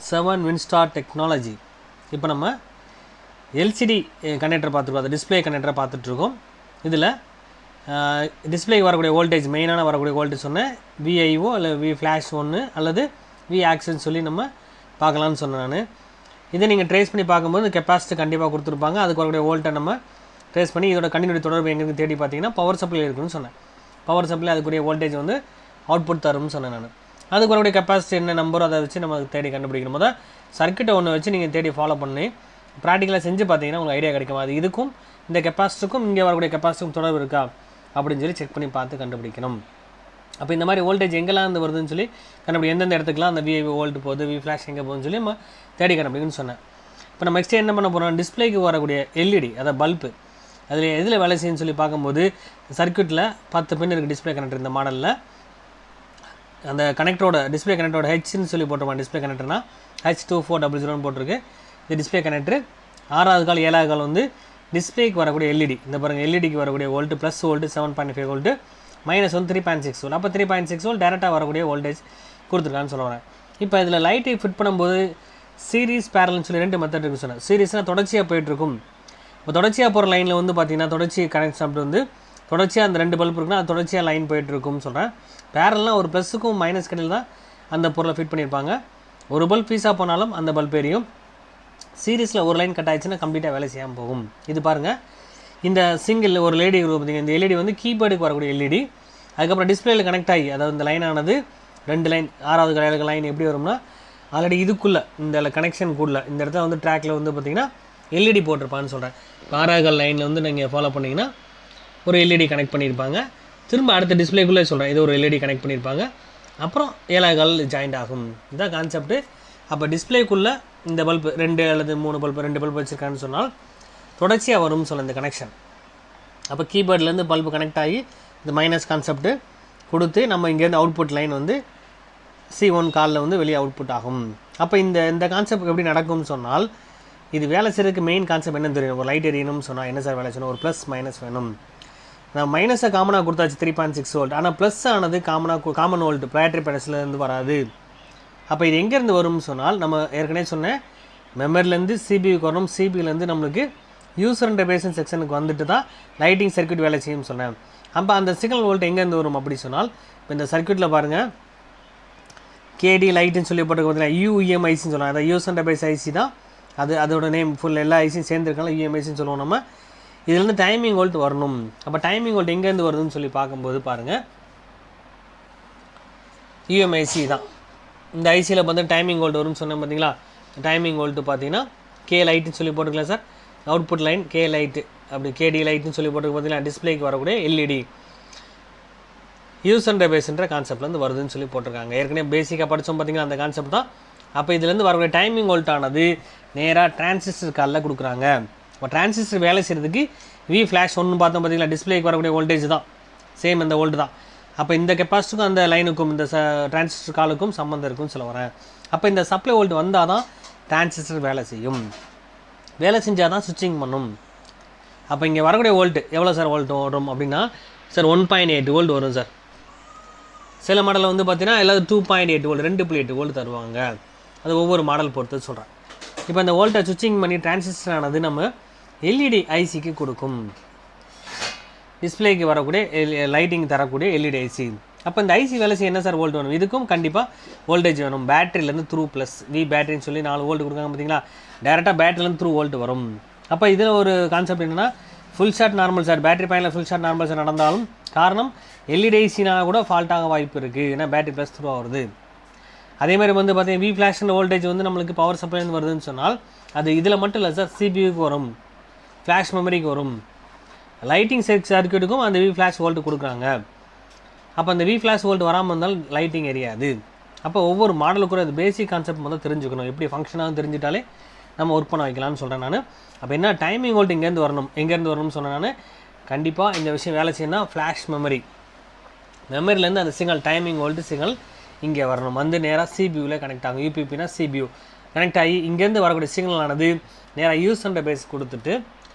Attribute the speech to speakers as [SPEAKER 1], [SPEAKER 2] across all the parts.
[SPEAKER 1] 7 Winstar technology. இப்போ நம்ம LCD connector பார்த்துருக்கோம், அது டிஸ்பிளே கனெக்டரை பார்த்துட்ருக்கோம். இதில் டிஸ்பிளேக்கு வரக்கூடிய வோல்டேஜ், மெயினான வரக்கூடிய வோல்டேஜ் சொன்னேன், VIO இல்லை V ஃப்ளாஷ் 1 அல்லது V ஆக்சன் சொல்லி நம்ம பார்க்கலான்னு சொன்னேன் நான். இதை நீங்கள் ட்ரேஸ் பண்ணி பார்க்கும்போது கெப்பாசிட்டி கண்டிப்பாக கொடுத்துருப்பாங்க. அதுக்கு வரக்கூடிய வோல்ட்டை நம்ம ட்ரேஸ் பண்ணி இதோட கண்டினியூட்டி தொடர்பு எங்கே தேடி பார்த்தீங்கன்னா பவர் சப்ளை இருக்குன்னு சொன்னேன். பவர் சப்ளை அதுக்குரிய வோல்டேஜ் வந்து அவுட்புட் தரும்னு சொன்னேன் நான். அதுக்கு வரக்கூடிய கெப்பாசிட்டி என்ன நம்பரோ அதை வச்சு நம்ம தேடி கண்டுபிடிக்கணும். போது சர்க்கிட்டை ஒன்று வச்சு நீங்கள் தேடி ஃபாலோ பண்ணி ப்ராக்டிக்கலாக செஞ்சு பார்த்தீங்கன்னா உங்களுக்கு ஐடியா கிடைக்கும். அது இதுக்கும் இந்த கெப்பாசிட்டிக்கும் இங்கே வரக்கூடிய கெப்பாசிட்டிக்கும் தொடர்பு இருக்கா அப்படின்னு சொல்லி செக் பண்ணி பார்த்து கண்டுபிடிக்கணும். அப்போ இந்த மாதிரி வோல்டேஜ் எங்கெல்லாம் இருந்து வருதுன்னு சொல்லி கண்டுபிடி, எந்தெந்த இடத்துக்குலாம் அந்த VIO வோல்ட் போகுது, V ஃப்ளாஷ் எங்கே போகுதுன்னு சொல்லி நம்ம தேடி கண்டுபிடிக்கணும்னு சொன்னேன். இப்போ நம்ம நெக்ஸ்ட் என்ன பண்ண போகிறோம், டிஸ்பிளேக்கு வரக்கூடிய LED, அதாவது பல்பு, அதில் எதில் வேலை செய்யுன்னு சொல்லி பார்க்கும்போது சர்க்கியூட்டில் 10 பின் இருக்குது டிஸ்பிளே கனெக்டர். இந்த மாடலில் அந்த கனெக்டரோட டிஸ்பிளே கனெக்டரோட ஹெச்ன்னு சொல்லி போட்டிருப்பாங்க. டிஸ்பிளே கனெக்டர்னா H2400 போட்டிருக்கு. இது டிஸ்பிளே கனெக்டர். 6வது கால் 7வது கால் வந்து டிஸ்பிளேக்கு வரக்கூடிய LED. இந்த பாருங்கள், LEDக்கு வரக்கூடிய volt plus volt 7.5 volt, minus வந்து 3.6 வோல்ட். அப்போ 3.6 வோல்ட் டேரெக்டாக வரக்கூடிய வோல்டேஜ் கொடுத்துருக்கான்னு சொல்லுவாங்க. இப்போ இதில் லைட்டை ஃபிட் பண்ணும்போது சீரிஸ் பேரல்னு சொல்லி 2 மெத்தட் இருக்குன்னு சொன்னேன். சீரிஸ்னால் தொடர்ச்சியாக போயிட்டுருக்கும். இப்போ தொடர்ச்சியாக போகிற லைனில் வந்து பார்த்திங்கன்னா தொடர்ச்சி கனெக்ட் சாப்பிட்டு வந்து தொடர்ச்சியாக அந்த 2 பல்ப் இருக்குன்னா அது தொடர்ச்சியாக லைன் போயிட்டுருக்கும்னு சொல்கிறேன். பேரல்னால் ஒரு ப்ளஸுக்கும் மைனஸ் கடையில் தான் அந்த பொருளை ஃபிட் பண்ணியிருப்பாங்க. ஒரு பல்ப் பீஸாக போனாலும் அந்த பல்ப் எரியும். சீரிஸில் ஒரு லைன் கட் ஆயிடுச்சுன்னா கம்ப்ளீட்டாக வேலை செய்யாமல் போகும். இது பாருங்கள், இந்த சிங்கிள் ஒரு லேடி பார்த்திங்க, இந்த LED வந்து கீபோர்டுக்கு வரக்கூடிய LED. அதுக்கப்புறம் டிஸ்பிளேயில் கனெக்ட் ஆகி, அதாவது இந்த லைனானது 2 லைன், 6வது கடையில் லைன் எப்படி வரும்னா ஆல்ரெடி இதுக்குள்ளே இந்த கனெக்ஷனுக்குள்ளே இந்த இடத்துல வந்து ட்ராக்கில் வந்து பார்த்திங்கன்னா LED போட்டிருப்பான்னு சொல்கிறேன். 6வது லைனில் வந்து நீங்கள் ஃபாலோ பண்ணிங்கன்னா ஒரு LED கனெக்ட் பண்ணியிருப்பாங்க. திரும்ப அடுத்த டிஸ்பிளேக்குள்ளே சொல்கிறேன், இது ஒரு LED கனெக்ட் பண்ணியிருப்பாங்க. அப்புறம் 7வது கால் ஜாயிண்ட் ஆகும். இதுதான் கான்செப்ட்டு. அப்போ டிஸ்பிளேக்குள்ளே இந்த பல்பு 2 அல்லது 3 பல்பு 2 பல்பு வச்சுருக்கான்னு சொன்னால் தொடர்ச்சியாக வரும்னு சொல்ல இந்த கனெக்ஷன். அப்போ கீபோர்ட்லேருந்து பல்பு கனெக்ட் ஆகி இந்த மைனஸ் கான்செப்ட்டு கொடுத்து நம்ம இங்கேருந்து அவுட்புட் லைன் வந்து C1 காலில் வந்து வெளியே அவுட்புட் ஆகும். அப்போ இந்த கான்செப்ட் எப்படி நடக்கும்னு சொன்னால், இது வேலை செய்யறதுக்கு மெயின் கான்செப்ட் என்னன்னு தெரியும். ஒரு லைட் எரியணும்னு சொன்னால் என்ன சார் வேலை செய்யணும், ஒரு ப்ளஸ் மைனஸ் வேணும். நான் மைனஸை காமனாக கொடுத்தாச்சு 3.6 வோல்ட். ஆனால் ப்ளஸ் ஆனது காமன் வோல்ட் ப்ரையாட்ரி பேனல்ஸ்லேருந்து வராது. அப்போ இது எங்கேருந்து வரும்னு சொன்னால், நம்ம ஏற்கனவே சொன்னேன், மெமரிலேருந்து CPUக்கு வரணும், CPUலேருந்து நம்மளுக்கு யூசர் இன்டர்ஃபேஸ் செக்ஷனுக்கு வந்துட்டு தான் லைட்டிங் சர்க்யூட் வேலை செய்யும்னு சொன்னேன். அப்போ அந்த சிக்னல் வோல்ட் எங்கேருந்து வரும் அப்படி சொன்னால், இப்போ இந்த சர்க்யூட்டில் பாருங்கள், KD லைட்டுன்னு சொல்லி போட்டு பார்த்தீங்கன்னா UEMICன்னு சொல்லுவாங்க. அதாவது யூசர் இன்டர்ஃபேஸ் IC தான் அது. அதோட நேம் ஃபுல் எல்லா ஐசியும் சேர்ந்துருக்காங்க, UEMICன்னு சொல்லுவோம் நம்ம. இதுலேருந்து டைமிங் வோல்ட் வரணும். அப்போ டைமிங் வோல்ட் எங்கேருந்து வருதுன்னு சொல்லி பார்க்கும்போது பாருங்கள், UEMIC தான். இந்த ஐசியில் வந்து டைமிங் வோல்ட் வரும்னு சொன்னேன் பார்த்தீங்களா. டைமிங் வோல்ட்டு பார்த்தீங்கன்னா K லைட்டுன்னு சொல்லி போட்டுக்கலாம் sir. Output line K light, அப்படி KD லைட்டுன்னு சொல்லி போட்டு பார்த்தீங்கன்னா டிஸ்பிளேக்கு வரக்கூடிய LED யூசர் இன்டர்ஃபேஸ்ன்ற கான்செப்ட்லேருந்து வருதுன்னு சொல்லி போட்டிருக்காங்க. ஏற்கனவே பேசிக்காக படித்தோம் பார்த்தீங்கன்னா அந்த கான்செப்ட் தான். அப்போ இதுலேருந்து வரக்கூடிய டைமிங் வோல்ட் ஆனது நேராக டிரான்சிஸ்டர் காலில் கொடுக்குறாங்க. இப்போ டிரான்சிஸ்டர் வேலை செய்கிறதுக்கு V ஃப்ளாஷ் 1 பார்த்தோம் பார்த்தீங்களா, டிஸ்பிளேக்கு வரக்கூடிய வோல்டேஜ் தான் சேம், இந்த வோல்ட் தான். அப்போ இந்த கெப்பாசிட்டிக்கும் அந்த லைனுக்கும் இந்த டிரான்சிஸ்டர் காலுக்கும் சம்மந்தம் இருக்குன்னு சொல்ல வரேன். அப்போ இந்த சப்ளை வோல்ட் வந்தால் தான் டிரான்சிஸ்டர் வேலை செய்யும். வேலை செஞ்சால் தான் சுவிட்சிங் பண்ணும். அப்போ இங்கே வரக்கூடிய வோல்ட்டு எவ்வளோ சார் வோல்ட் வரும் அப்படின்னா, சார் 1.8 வோல்ட் வரும் சார். சில மாடலில் வந்து பார்த்தீங்கன்னா எல்லாரும் 2.8 வோல்ட் 2.8 வோல்ட் தருவாங்க. அது ஒவ்வொரு மாடல் பொறுத்து சொல்கிறேன். இப்போ இந்த வோல்ட்டை சுவிட்சிங் பண்ணி டிரான்சிஸ்டர் ஆனது நம்ம LED ஐசிக்கு கொடுக்கும். டிஸ்பிளேக்கு வரக்கூடிய லைட்டிங் தரக்கூடிய LED ஐசி. அப்போ இந்த ஐசி வேலை செய்ய என்ன சார் வோல்ட் வேணும், இதுக்கும் கண்டிப்பாக வோல்டேஜ் வேணும். பேட்டரியிலேருந்து த்ரூ ப்ளஸ் V பேட்டரின்னு சொல்லி 4 வோல்ட் கொடுக்காங்க பார்த்தீங்களா, டேரெக்டாக பேட்டரியிலேருந்து த்ரூ வோல்ட் வரும். அப்போ இதில் ஒரு கான்செப்ட் என்னென்னா, full short normal short, battery பயனில் ஃபுல் ஷாட் நார்மல் ஷாட் நடந்தாலும் காரணம் LED ஐசினா கூட ஃபால்ட் ஆக வாய்ப்பு இருக்குது, ஏன்னா பேட்டரி ப்ளஸ் த்ரூ வருது. அதேமாதிரி வந்து பார்த்தீங்கன்னா V ஃப்ளாஷ்ன்ற வோல்டேஜ் வந்து நம்மளுக்கு பவர் சப்ளைலேருந்து வருதுன்னு சொன்னால் அது இதில் மட்டும் இல்லை சார், CPUக்கு வரும், ஃப்ளாஷ் மெமரிக்கு வரும், லைட்டிங் சர்க்யூட்டுக்கும் அந்த V ஃப்ளாஷ் வோல்ட் கொடுக்குறாங்க. அப்போ அந்த V ஃப்ளாஷ் வோல்ட் வராமல் இருந்தால் லைட்டிங் எரியாது. அப்போ ஒவ்வொரு மாடலுக்குள்ள அது பேசிக் கான்செப்ட் முதல்ல தெரிஞ்சுக்கணும். எப்படி ஃபங்க்ஷனாக தெரிஞ்சிட்டாலே நம்ம ஒர்க் பண்ண வைக்கலாம்னு சொல்கிறேன் நான். அப்போ என்ன டைமிங் வோல்ட் எங்கேருந்து வரணும்னு சொன்னேன் நான். கண்டிப்பாக இந்த விஷயம் வேலை செய்யணும்னா ஃப்ளாஷ் மெமரிலேருந்து அந்த சிக்னல் டைமிங் வோல்ட்டு சிக்னல் இங்கே வரணும், வந்து நேராக CPUவில் கனெக்ட் ஆகும். UPPனா CPU கனெக்ட் ஆகி இங்கேருந்து வரக்கூடிய சிக்னலானது நேராக யூசர் இன்டர்ஃபேஸ் கொடுத்துட்டு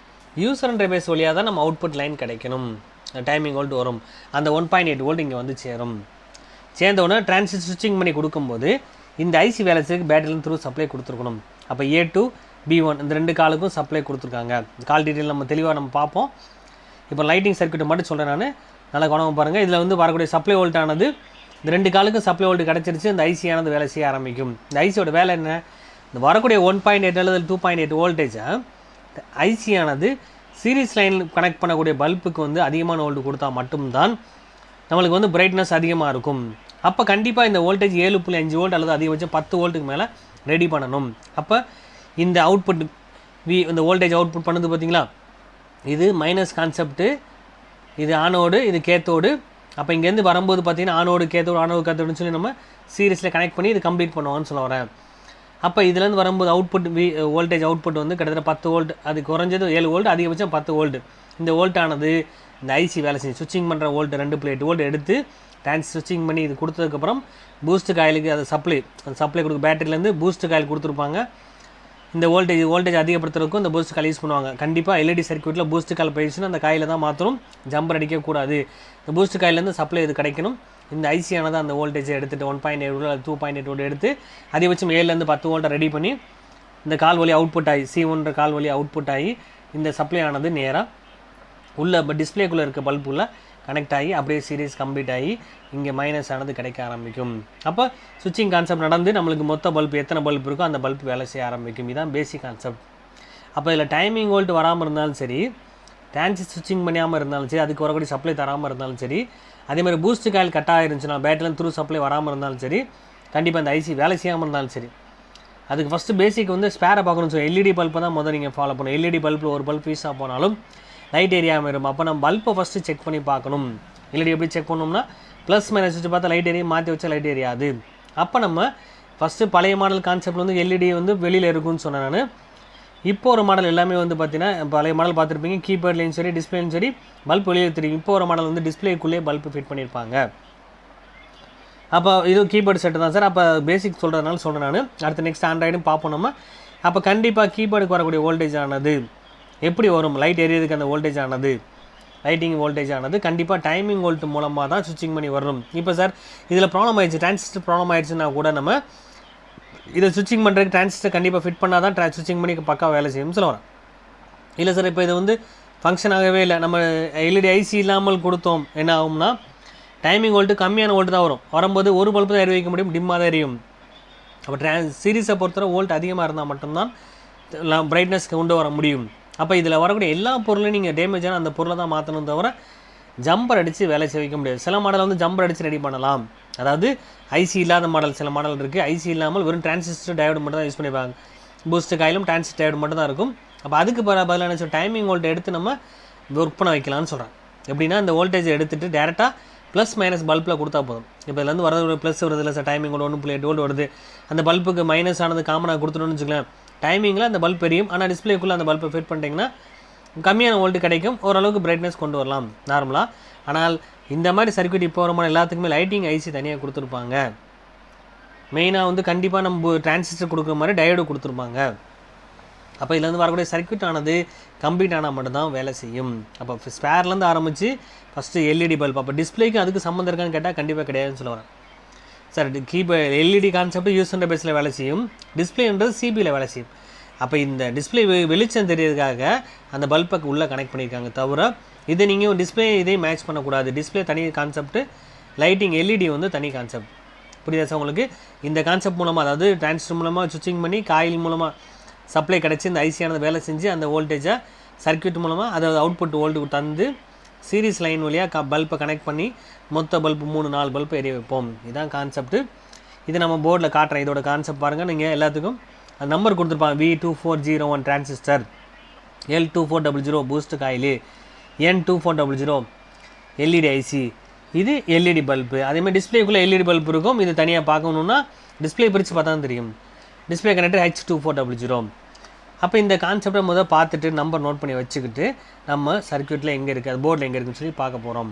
[SPEAKER 1] யூசர் இன்டர்ஃபேஸ் வழியாக தான் நம்ம அவுட்புட் லைன் கிடைக்கணும். டைமிங் வோல்ட் வரும், அந்த 1.8 வோல்ட் இங்கே வந்து சேர்ந்த உடனே டிரான்சிஸ்டர் ஸ்விட்சிங் பண்ணி கொடுக்கும்போது இந்த ஐசி வேலை செய்யறதுக்கு பேட்டரியிலேருந்து த்ரூ சப்ளை கொடுத்துருக்கணும். அப்போ A2 B1 இந்த 2 காலுக்கும் சப்ளை கொடுத்துருக்காங்க. கால் டீட்டெயில் நம்ம தெளிவாக நம்ம பார்ப்போம். இப்போ லைட்டிங் சர்க்யூட்டை மட்டும் சொல்கிறேன் நான், நல்லா கவனமாக பாருங்கள். இதில் வந்து வரக்கூடிய சப்ளை வோல்ட் ஆனது இந்த 2 காலுக்கும் சப்ளை வோல்ட் கிடச்சிருச்சு. இந்த ஐசியானது வேலை செய்ய ஆரம்பிக்கும். இந்த ஐசியோட வேலை என்ன, இந்த வரக்கூடிய 1.8 அல்லது 2.8 வோல்டேஜை ஐசியானது சீரிஸ் லைன் கனெக்ட் பண்ணக்கூடிய பல்புக்கு வந்து அதிகமான வோல்ட் கொடுத்தா மட்டும்தான் நம்மளுக்கு வந்து பிரைட்னஸ் அதிகமாக இருக்கும். அப்போ கண்டிப்பாக இந்த வோல்டேஜ் 7.5 வோல்ட் அல்லது அதிகபட்சம் 10 வோல்ட்டுக்கு மேலே ரெடி பண்ணணும். அப்போ இந்த அவுட்புட் இந்த வோல்டேஜ் அவுட்புட் பண்ணுது பார்த்தீங்களா, இது மைனஸ் கான்செப்ட்டு, இது ஆனோடு, இது கேத்தோடு. அப்போ இங்கேருந்து வரும்போது பார்த்தீங்கன்னா ஆனோடு கேத்தோடுன்னு சொல்லி நம்ம சீரிஸில் கனெக்ட் பண்ணி இது கம்ப்ளீட் பண்ணுவான்னு சொல்ல வரேன். அப்போ இதுலேருந்து வரும்போது அவுட்புட் வோல்டேஜ் அவுட்புட் வந்து கிட்டத்தட்ட 10 வோல்ட், அது குறைஞ்சது 7 வோல்ட், அதிகபட்சம் 10 வோல்ட். இந்த வோல்ட்டானது இந்த ஐசி வேலை செய்யும். சுவிட்சிங் பண்ணுற வோல்ட் 2.8 வோல்ட் எடுத்து ஸ்விட்சிங் பண்ணி இது கொடுத்ததுக்கப்புறம் பூஸ்ட் காயிலுக்கு அதை சப்ளை கொடுக்க பேட்டரியிலேருந்து பூஸ்ட் காயில் கொடுத்துருப்பாங்க. இந்த வோல்டேஜ் அதிகப்படுத்துறதுக்கும் இந்த பூஸ்ட் காயில் யூஸ் பண்ணுவாங்க. கண்டிப்பாக எல்இடி சர்க்யூட்டில் பூஸ்ட் காயில் போயிடுச்சுன்னா அந்த காயில் தான் மாற்றணும், ஜம்பர் அடிக்கக்கூடாது. இந்த பூஸ்ட் காயிலேருந்து சப்ளை இது கிடைக்கணும். இந்த ஐசியானது அந்த வோல்டேஜை எடுத்துகிட்டு 1.8 வோல்ட் 2.8 வோல்ட் எடுத்து அதிகபட்சம் 7லேருந்து 10 வோல்ட்டை ரெடி பண்ணி இந்த கால் வழி அவுட்புட் ஆகி C1 கால் வழி அவுட்புட் ஆகி இந்த சப்ளை ஆனது நேராக உள்ள டிஸ்பிளேக்குள்ளே இருக்க பல்புக்குள்ளே கனெக்ட் ஆகி அப்படியே சீரிஸ் கம்ப்ளீட் ஆகி இங்கே மைனஸ் ஆனது கிடைக்க ஆரம்பிக்கும். அப்போ சுவிட்சிங் கான்செப்ட் நடந்து நம்மளுக்கு மொத்த பல்ப் எத்தனை பல்ப் இருக்கோ அந்த பல்ப் வேலை செய்ய ஆரம்பிக்கும். இதுதான் பேசிக் கான்செப்ட். அப்போ இதில் டைமிங் வோல்ட் வராமல் இருந்தாலும் சரி, டிரான்சிஸ்டர் ஸ்விட்சிங் பண்ணாமல் இருந்தாலும் சரி, அதுக்கு வரக்கூடிய சப்ளை தராமல் இருந்தாலும் சரி, அதேமாதிரி பூஸ்ட் காயில் கட் ஆகிருந்துச்சுன்னா பேட்டரியில் த்ரூ சப்ளை வராமல் இருந்தாலும் சரி, கண்டிப்பாக இந்த ஐசி வேலை செய்யாமல் இருந்தாலும் சரி, அதுக்கு ஃபஸ்ட்டு பேசிக் வந்து ஸ்பேரை பார்க்கணும்னு சொல்லி எல்இடி பல்ப்பை தான் முதல் நீங்கள் ஃபாலோ பண்ணணும். எல்இடி பல்பில் ஒரு பல்ப் யூஸாக போனாலும் லைட் எரியாமல் இருக்கும். அப்போ நம்ம பல்ப்பை ஃபஸ்ட்டு செக் பண்ணி பார்க்கணும். எல்இடி எப்படி செக் பண்ணோம்னா ப்ளஸ் மைனஸ் வச்சு பார்த்தா லைட் எரியும், மாற்றி வச்சா லைட் எரியாது. அப்போ நம்ம ஃபஸ்ட்டு பழைய மாடல் கான்செப்ட் வந்து எல்இடி வந்து வெளியில் இருக்குன்னு சொன்னேன் நான். இப்போ ஒரு மாடல் எல்லாமே வந்து பார்த்தீங்கன்னா பழைய மாடல் பார்த்துருப்பீங்க, கீபோர்ட்லேயும் சரி டிஸ்பிளேயும் சரி பல்ப் வெளியில் தெரியும். இப்போ ஒரு மாடல் வந்து டிஸ்பிளேக்குள்ளே பல்ப் ஃபிட் பண்ணியிருப்பாங்க. அப்போ இது கீபோர்டு செட்டு தான் சார். அப்போ பேசிக் சொல்கிறதுனால சொல்கிறேன் நான். அடுத்து நெக்ஸ்ட் ஆண்ட்ராய்டும் பார்ப்போம் நம்ம. அப்போ கண்டிப்பாக கீபோர்டுக்கு வரக்கூடிய வோல்டேஜ் ஆனது எப்படி வரும், லைட் எரியதுக்கு அந்த வோல்டேஜ் ஆனது, லைட்டிங் வோல்டேஜ் ஆனது கண்டிப்பாக டைமிங் வோல்ட் மூலமாக தான் ஸ்விட்சிங் பண்ணி வரும். இப்போ சார் இதில் ப்ராப்ளம் ஆயிடுச்சு, டிரான்சிஸ்டர் ப்ராப்ளம் ஆயிடுச்சுன்னா கூட நம்ம இதை ஸ்விட்சிங் பண்ணுறதுக்கு டிரான்சிஸ்டர் கண்டிப்பாக ஃபிட் பண்ணால் தான் ஸ்விட்சிங் பண்ணி பக்கா வேலை செய்யும் சொல்ல வரேன். இல்லை சார் இப்போ இது வந்து ஃபங்க்ஷன் ஆகவே இல்லை, நம்ம எல்இடி ஐசி இல்லாமல் கொடுத்தோம், என்ன ஆகும்னா டைமிங் வோல்ட்டு கம்மியான வோல்ட்டு தான் வரும்போது ஒரு பல்ப்பு தான் எரிய வைக்க முடியும், டிம்மாக தான் எரியும். அப்போ சீரிஸை பொறுத்தவரை வோல்ட் அதிகமாக இருந்தால் மட்டும்தான் பிரைட்னஸ்க்கு கொண்டு வர முடியும். அப்போ இதில் வரக்கூடிய எல்லா பொருளையும் நீங்கள் டேமேஜான அந்த பொருளை தான் மாற்றணும் தவிர ஜம்பர் அடித்து வேலை செய்ய வைக்க முடியாது. சில மாடல் வந்து ஜம்பர் அடித்து ரெடி பண்ணலாம், அதாவது ஐசி இல்லாத மாடல் சில மாடல் இருக்குது. ஐசி இல்லாமல் வெறும் டிரான்சிஸ்டர் டயோடு மட்டும் தான் யூஸ் பண்ணிப்பாங்க. பூஸ்ட் காயிலும் டிரான்சிஸ்டர் டயோடு மட்டும் தான் இருக்கும். அப்போ அதுக்கு பதிலாக என்ன சொல்ல டைமிங் வோல்ட்டை எடுத்து நம்ம ஒர்க் பண்ண வைக்கலாம்னு சொல்கிறேன். எப்படின்னா இந்த வோல்டேஜை எடுத்துகிட்டு டேரெக்டாக ப்ளஸ் மைனஸ் பல்பில் கொடுத்தா போதும். இப்போ இதுலேருந்து வரது ப்ளஸ் வருது இல்லை சார், டைமிங் வோல்ட் 1.8 வோல்ட் வருது, அந்த பல்புக்கு மைனஸ் ஆனது காமனாக கொடுத்துட்டோன்னு வச்சுக்கலாம், டைமிங்கில் அந்த பல்ப் எரியும். ஆனால் டிஸ்பிளேக்குள்ளே அந்த பல்பை ஃபிட் பண்ணிட்டீங்கன்னா கம்மியான வோல்ட்டு கிடைக்கும், ஓரளவுக்கு பிரைட்னஸ் கொண்டு வரலாம் நார்மலாக. ஆனால் இந்த மாதிரி சர்க்யூட் இப்போ வரமான எல்லாத்துக்குமே லைட்டிங் ஐசி தனியாக கொடுத்துருப்பாங்க. மெயினாக வந்து கண்டிப்பாக நம்ம டிரான்சிஸ்டர் கொடுக்குற மாதிரி டயோடு கொடுத்துருப்பாங்க. அப்போ இதுலேருந்து வரக்கூடிய சர்க்யூட் ஆனது கம்ப்ளீட் ஆனால் மட்டும்தான் வேலை செய்யும். அப்போ ஸ்பேர்லேருந்து ஆரம்பித்து ஃபஸ்ட்டு எல்இடி பல்ப், அப்போ டிஸ்பிளேக்கு அதுக்கு சம்மந்தம் இருக்கான்னு கேட்டால் கண்டிப்பாக கிடையாதுன்னு சொல்ல வரேன் சார். எல்இடி கான்செப்ட் யூஸ் பண்ணுற பேஸில் வேலை செய்யும், டிஸ்பிளேன்றது சிபியில் வேலை செய்யும். அப்போ இந்த டிஸ்பிளே வெளிச்சம் தெரியறதுக்காக அந்த பல்புக்கு உள்ளே கனெக்ட் பண்ணியிருக்காங்க தவிர இதை நீங்கள் டிஸ்பிளே இதையும் மேட்ச் பண்ணக்கூடாது. டிஸ்பிளே தனி கான்செப்ட்டு, லைட்டிங் எல்இடி வந்து தனி கான்செப்ட். புரியுதா சார் உங்களுக்கு? இந்த கான்செப்ட் மூலமாக, அதாவது டிரான்சிஸ்டர் மூலமாக ஸ்விட்சிங் பண்ணி காயில் மூலமாக சப்ளை கிடச்சி இந்த ஐசியானது வேலை செஞ்சு அந்த வோல்டேஜை சர்க்யூட் மூலமாக அதாவது அவுட்புட் வோல்ட்டுக்கு தந்து சீரிஸ் லைன் வழியாக பல்பை கனெக்ட் பண்ணி மொத்த பல்பு 3-4 பல்பு எரிய வைப்போம். இதுதான் கான்செப்ட்டு. இது நம்ம போர்டில் காட்டுறேன். இதோட கான்செப்ட் பாருங்கள். நீங்கள் எல்லாத்துக்கும் நம்பர் கொடுத்துருப்பாங்க. V2401 transistor, L2400 boost coil, N2400 LED IC, இது எல்இடி பல்பு. அதேமாதிரி டிஸ்பிளேக்குள்ளே எல்இடி பல்பு இருக்கும். இது தனியாக பார்க்கணுன்னா டிஸ்பிளே பிரித்து பார்த்தா தான் தெரியும். Display connector H2400. அப்போ இந்த கான்செப்டை முதல் பார்த்துட்டு நம்பர் நோட் பண்ணி வச்சுக்கிட்டு நம்ம சர்க்யூட்டில் எங்கே இருக்குது, அது போர்டில் எங்கே இருக்குன்னு சொல்லி பார்க்க போகிறோம்.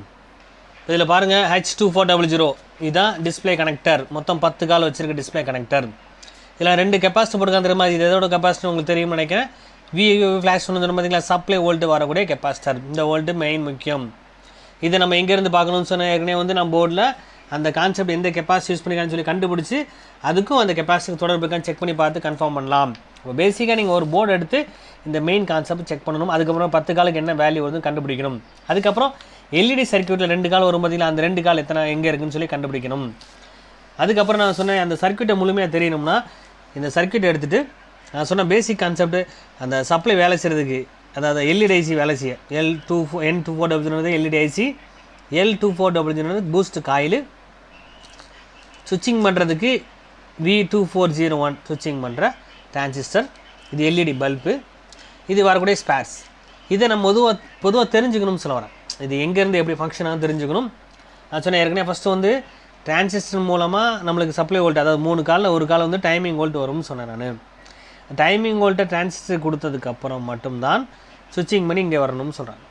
[SPEAKER 1] இதில் பாருங்கள் H2400 இதுதான் டிஸ்பிளே கனெக்டர். மொத்தம் 10 கால் வச்சுருக்க டிஸ்பிளே கனெக்டர். இதில் 2 கெப்பாசிட்டி போட்டுக்கான் தெரியுமா? இது எதோட கெப்பாசிட்டி உங்களுக்கு தெரியும்னு நினைக்கிறேன். ஃப்ளாஷ் ஒன்று பார்த்தீங்களா, சப்ளை வோல்ட்டு வரக்கூடிய கெப்பாசிட்டர். இந்த வோல்ட்டு மெயின் முக்கியம். இதை நம்ம எங்கேருந்து பார்க்கணும்னு சொன்ன ஏற்கனவே வந்து நம்ம போர்டில் அந்த கான்செப்ட் எந்த கெப்பாசிட்டி யூஸ் பண்ணிக்கான்னு சொல்லி கண்டுபிடிச்சி அதுக்கும் அந்த கெப்பாசிட்டி தொடர்பு இருக்கான்னு செக் பண்ணி பார்த்து கன்ஃபார்ம் பண்ணலாம். இப்போ பேசிக்காக நீங்கள் ஒரு போர்டு எடுத்து இந்த மெயின் கான்செப்ட் செக் பண்ணணும். அதுக்கப்புறம் 10 காலுக்கு என்ன வேல்யூ வருதுன்னு கண்டுபிடிக்கணும். அதுக்கப்புறம் எல்இடி சர்க்யூட்டில் 2 கால் வரும் பார்த்தீங்களா, அந்த 2 கால் எத்தனை எங்கே இருக்குன்னு சொல்லி கண்டுபிடிக்கணும். அதுக்கப்புறம் நான் சொன்னேன் அந்த சர்க்யூட்டை முழுமையாக தெரியணும்னா இந்த சர்க்யூட் எடுத்துகிட்டு நான் சொன்ன பேசிக் கான்செப்ட் அந்த சப்ளை வேலை செய்கிறதுக்கு, அதாவது எல்இடி ஐசி வேலை செய்ய N2400 LED IC, L2400 boost coil, சுவிட்சிங் பண்ணுறதுக்கு V2401 சுவிட்சிங் பண்ணுற டிரான்சிஸ்டர், இது எல்இடி பல்பு, இது வரக்கூடிய ஸ்பேர்ஸ். இதை நம்ம பொதுவாக தெரிஞ்சுக்கணும்னு சொல்ல வரேன். இது எங்கேருந்து எப்படி ஃபங்க்ஷன் ஆகும் தெரிஞ்சுக்கணும். நான் சொன்னேன் ஏற்கனவே ஃபஸ்ட்டு வந்து டிரான்சிஸ்டர் மூலமாக நம்மளுக்கு சப்ளை வோல்ட், அதாவது 3 காலில் ஒரு கால் வந்து டைமிங் வோல்ட் வரும்னு சொன்னேன். நான் டைமிங் வோல்ட்டை டிரான்சிஸ்டர் கொடுத்ததுக்கப்புறம் மட்டும்தான் சுவிட்சிங் பண்ணி இங்கே வரணும்னு சொல்கிறாங்க.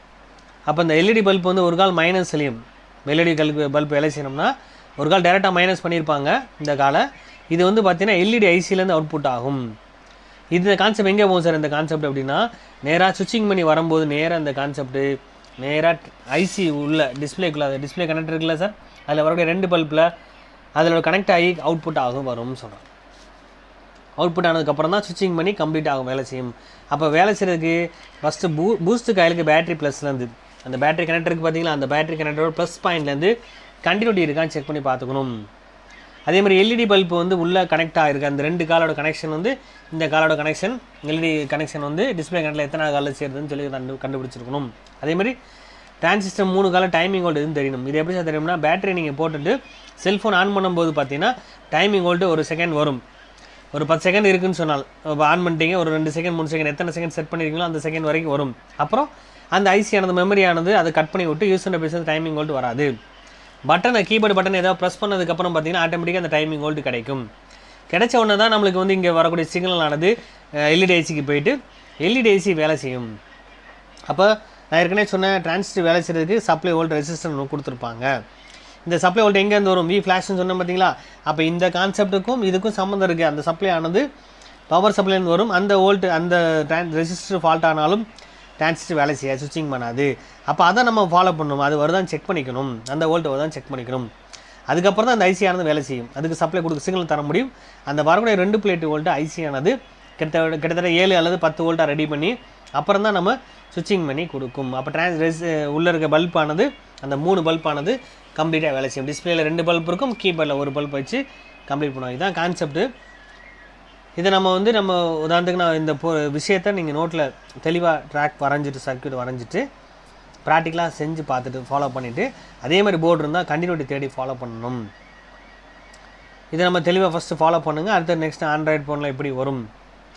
[SPEAKER 1] அப்போ இந்த எல்இடி பல்ப் வந்து ஒரு கால் மைனஸ்லையும் எல்இடி பல்ப் வேலை செய்யணும்னா ஒரு கால் டேரெக்டாக மைனஸ் பண்ணியிருப்பாங்க இந்த காலை. இது வந்து பார்த்திங்கன்னா எல்இடி ஐசிலேருந்து அவுட்புட் ஆகும். இந்த கான்செப்ட் எங்கே போகும் சார் இந்த கான்செப்ட் அப்படின்னா, நேராக சுவிட்சிங் பண்ணி வரும்போது நேராக இந்த கான்செப்ட்டு நேராக ஐசி உள்ள டிஸ்பிளேக்குள்ளே, அது டிஸ்பிளே கனெக்டர் இருக்குல்ல சார், அதில் வரக்கூடிய 2 பல்பில் அதில் கனெக்ட் ஆகி அவுட்புட் ஆகும் வரும்னு சொல்கிறோம். அவுட்புட் ஆனதுக்கப்புறம் தான் சுவிட்சிங் பண்ணி கம்ப்ளீட் ஆகும், வேலை செய்யும். அப்போ வேலை செய்கிறதுக்கு ஃபஸ்ட்டு பூஸ்ட்டு காயிலுக்கு பேட்டரி ப்ளஸ்லேருந்து அந்த பேட்டரி கனெக்டருக்கு பார்த்தீங்களா, அந்த பேட்டரி கனெக்டரோட ப்ளஸ் பாயிண்ட்லேருந்து கண்டினியூட்டி இருக்கான்னு செக் பண்ணி பார்த்துக்கணும். அதே மாதிரி எல்இடி பல்ப் வந்து உள்ளே கனெக்ட் ஆகிருக்கு, அந்த 2 காலோட கனெக்ஷன் வந்து இந்த காலோட கனெக்ஷன், எல்இடி கனெக்ஷன் வந்து டிஸ்பிளே கனெக்டில் எத்தனை காலில் சேருதுன்னு சொல்லி கண்டுபிடிச்சிருக்கணும். அதே மாதிரி டிரான்சிஸ்டர் 3 கால டைமிங் வோல்ட் எதுன்னு தெரியணும். இது எப்படி சார் தெரியும்னா, பேட்டரி நீங்கள் போட்டுட்டு செல்ஃபோன் ஆன் பண்ணும்போது பார்த்தீங்கன்னா டைமிங் வோல்ட்டு 1 செகண்ட் வரும். ஒரு 10 செகண்ட் இருக்குன்னு சொன்னால் இப்போ ஆன் பண்ணிட்டீங்க, ஒரு 2 செகண்ட் 3 செகண்ட் எத்தனை செகண்ட் செட் பண்ணியிருக்கீங்களோ அந்த செகண்ட் வரைக்கும் வரும். அப்புறம் அந்த ஐசியானது மெமரியானது அதை கட் பண்ணி விட்டு யூஸ் பண்ண பேசுறது டைமிங் வோல்ட் வராது. பட்டனை கீபோர்டு பட்டன் ஏதாவது ப்ரெஸ் பண்ணதுக்கப்புறம் பார்த்தீங்கன்னா ஆட்டோமேட்டிக்காக அந்த டைமிங் வோல்ட் கிடைக்கும். கிடைச்ச உடனே தான் நம்மளுக்கு வந்து இங்கே வரக்கூடிய சிக்னல் ஆனது எல்இடி ஐசிக்கு போயிட்டு எல்இடி ஐசி வேலை செய்யும். அப்போ நான் ஏற்கனவே சொன்னேன் டிரான்சிஸ்டர் வேலை செய்கிறதுக்கு சப்ளை வோல்ட் ரெசிஸ்டர் கொடுத்துருப்பாங்க. இந்த சப்ளை வோல்ட் எங்கேருந்து வரும், வி ஃப்ளாஷ்னு சொன்னோம் பார்த்தீங்களா. அப்போ இந்த கான்செப்ட்டுக்கும் இதுக்கும் சம்மந்தம் இருக்குது. அந்த சப்ளை ஆனது பவர் சப்ளைலேருந்து வரும். அந்த வோல்ட் அந்த ரெசிஸ்டர் ஃபால்ட் ஆனாலும் டிரான்சிஸ்டர் வேலை செய்ய சுவிட்சிங் பண்ணாது. அப்போ அதை நம்ம ஃபாலோ பண்ணணும், அது வருதான் செக் பண்ணிக்கணும், அந்த வோல்ட் வருதான் செக் பண்ணிக்கணும். அதுக்கப்புறம் தான் அந்த ஐசியானது வேலை செய்யும், அதுக்கு சப்ளை கொடுக்க சிக்னல் தர முடியும். அந்த வரக்கூடிய 2 பிளேட் வோல்ட் ஐசியானது கிட்டத்தட்ட 7 அல்லது 10 வோல்ட்டாக ரெடி பண்ணி அப்புறம் தான் நம்ம சுவிட்சிங் பண்ணி கொடுக்கும். அப்போ உள்ளே இருக்க பல்பானது அந்த 3 பல்பானது கம்ப்ளீட்டாக வேலை செய்யும். டிஸ்பிளேயில் 2 பல்ப் இருக்கும், கீபோர்டில் 1 பல்ப் வச்சு கம்ப்ளீட் பண்ணுவோம். இதுதான் கான்செப்ட்டு. இதை நம்ம உதாரணத்துக்கு நான் இந்த விஷயத்தை நீங்கள் நோட்டில் தெளிவாக ட்ராக் வரைஞ்சிட்டு சர்க்யூட் வரைஞ்சிட்டு ப்ராக்டிக்கலாக செஞ்சு பார்த்துட்டு ஃபாலோ பண்ணிவிட்டு அதே மாதிரி போர்டு இருந்தால் கண்டினியூட்டி தேடி ஃபாலோ பண்ணணும். இதை நம்ம தெளிவாக ஃபஸ்ட்டு ஃபாலோ பண்ணுங்கள். அடுத்து நெக்ஸ்ட் ஆண்ட்ராய்டு ஃபோனில் எப்படி வரும்,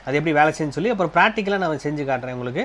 [SPEAKER 1] அது எப்படி வேலை செய்யுன்னு சொல்லி அப்புறம் ப்ராக்டிக்கலாக நான் செஞ்சு காட்டுறேன் உங்களுக்கு.